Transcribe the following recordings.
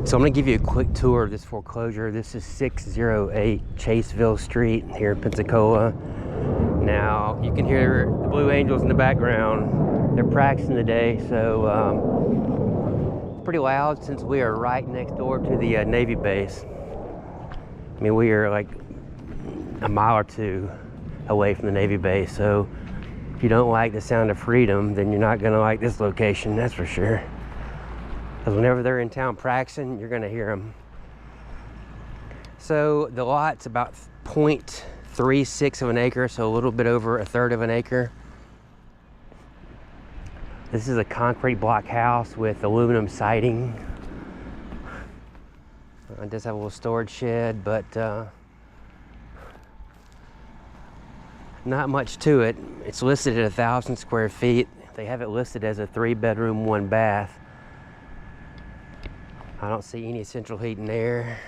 So I'm going to give you a quick tour of this foreclosure. This is 608 Chaseville Street here in Pensacola. Now you can hear the Blue Angels in the background. They're practicing today, so it's pretty loud since we are right next door to the Navy base. I mean, we are like a mile or two away from the Navy base, so if you don't like the sound of freedom, then you're not going to like this location, that's for sure. Because whenever they're in town practicing, you're going to hear them. So the lot's about 0.36 of an acre, so a little bit over a third of an acre. This is a concrete block house with aluminum siding. It does have a little storage shed, but not much to it. It's listed at 1,000 square feet. They have it listed as a 3-bedroom, 1-bath. I don't see any central heat and air.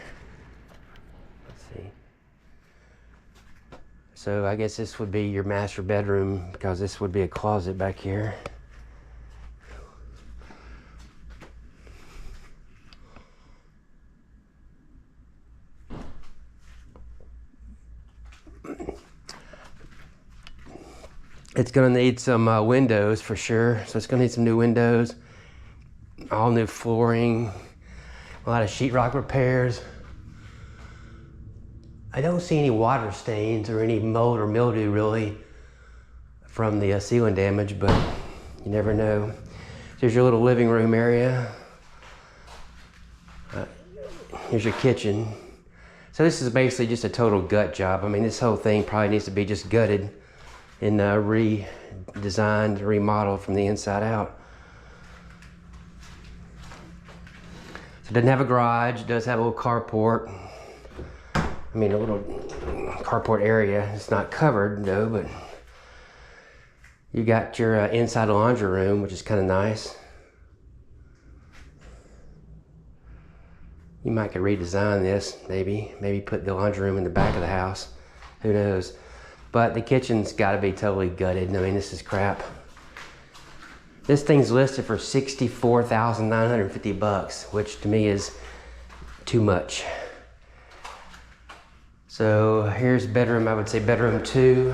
Let's see. So I guess this would be your master bedroom, because this would be a closet back here. It's gonna need some windows for sure. So it's gonna need some new windows, all new flooring, a lot of sheetrock repairs. I don't see any water stains or any mold or mildew really from the ceiling damage, but you never know. Here's your little living room area. Here's your kitchen. So this is basically just a total gut job. I mean, this whole thing probably needs to be just gutted and redesigned, remodeled from the inside out. So it doesn't have a garage. It does have a little carport. I mean, a little carport area. It's not covered though, but you got your inside laundry room, which is kind of nice. You might could redesign this, maybe put the laundry room in the back of the house. Who knows? But the kitchen's got to be totally gutted. I mean, this is crap. This thing's listed for $64,950, which to me is too much. So here's bedroom, I would say bedroom 2.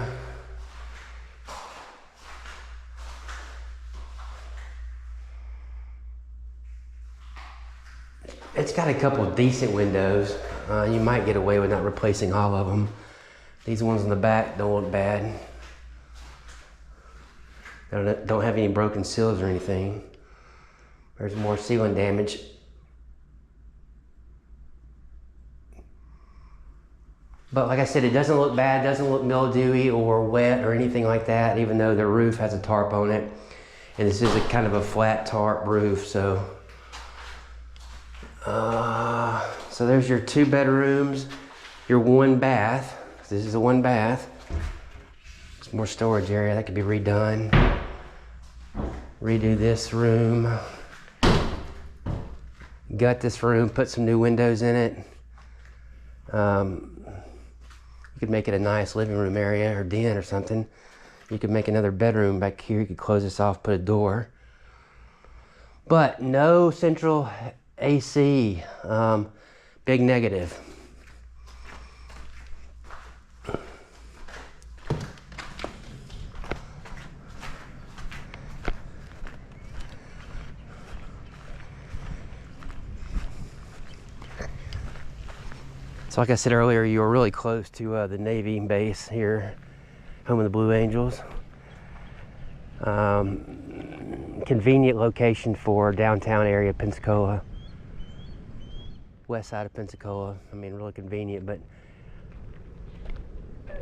It's got a couple of decent windows. You might get away with not replacing all of them. These ones in the back don't look bad. They don't have any broken seals or anything. There's more ceiling damage. But like I said, it doesn't look bad, doesn't look mildewy or wet or anything like that, even though the roof has a tarp on it. And this is a kind of a flat tarp roof, so. So there's your 2 bedrooms, your 1 bath. This is a 1 bath. It's more storage area that could be redone. Redo this room. Gut this room, put some new windows in it. You could make it a nice living room area or den or something. You could make another bedroom back here. You could close this off, put a door. But no central AC. Big negative. So like I said earlier, you are really close to the Navy base here, home of the Blue Angels. Convenient location for downtown area, Pensacola. West side of Pensacola. I mean, really convenient, but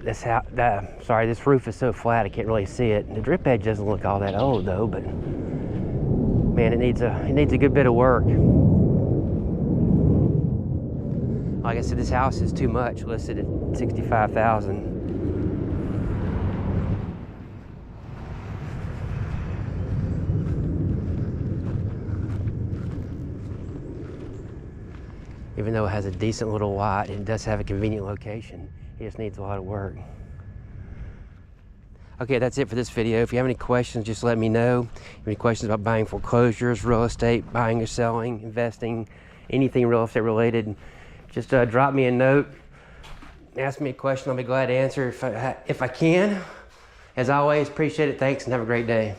this roof is so flat I can't really see it. The drip edge doesn't look all that old though, but man, it needs a good bit of work. Like I said, this house is too much, listed at $65,000. Even though it has a decent little lot, it does have a convenient location. It just needs a lot of work. Okay, that's it for this video. If you have any questions, just let me know. If you have any questions about buying foreclosures, real estate, buying or selling, investing, anything real estate related, just drop me a note, ask me a question. I'll be glad to answer if I can. As always, appreciate it. Thanks, and have a great day.